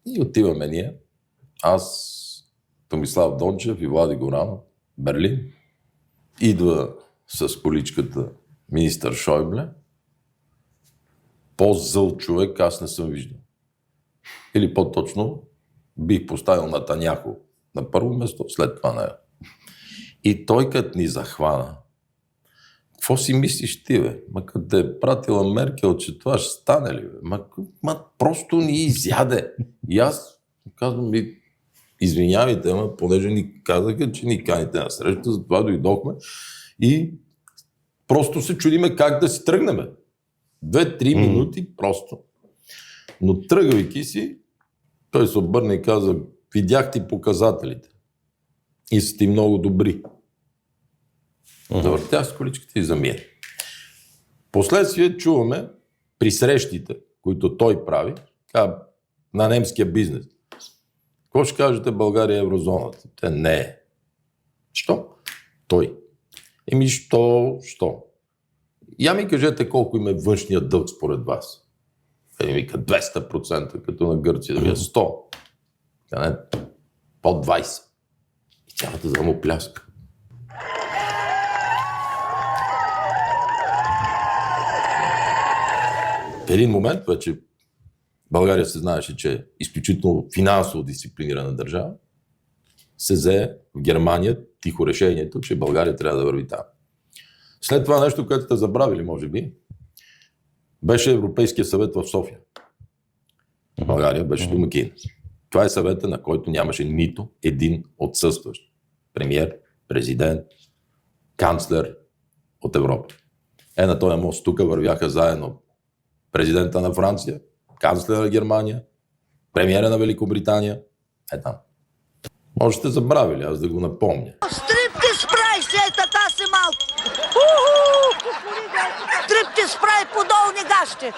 И отиваме ние. Аз, Томислав Дончев и Влади Горанов, Берлин. Идва с количката министър Шойбле. По-зъл човек аз не съм виждал. Или по-точно бих поставил Натаняхо на първо место, след това нея. И той като ни захвана. Какво си мислиш ти, бе? Ма като те е пратила Меркел, че това ще стане ли, бе? Ма просто ни изяде. И аз казвам, извинявайте, ама понеже ни казаха, че ни каните на среща, затова дойдохме и просто се чудиме как да си тръгнем. 2-3 минути просто. Но тръгвайки си, той се обърна и каза, видях ти показателите. И са ти много добри. Завъртях с количката и замия. Последствие чуваме при срещите, които той прави, на немския бизнес. Какво ще кажете България и еврозоната? Те не е. Що? Той. Що? Я ми кажете колко им е външният дълг според вас. Ми вика 200%, като на Гърция, да ви е 100. Не, под 20. И цялата зала му пляска. В един момент вече България се знаеше, че е изключително финансово дисциплинирана държава. Се взе в Германия тихо решението, че България трябва да върви там. След това нещо, което сте забравили, може би, беше Европейския съвет в София. България беше домакин. Това е съвета, на който нямаше нито един отсъстващ. Премиер, президент, канцлер от Европа. На този мост тук вървяха заедно президента на Франция, канцлера на Германия, премиера на Великобритания. Там. Може сте забравили, аз да го напомня. Стриптиз спрай, след аз си малко. Стриптиз спрай по долни гащи.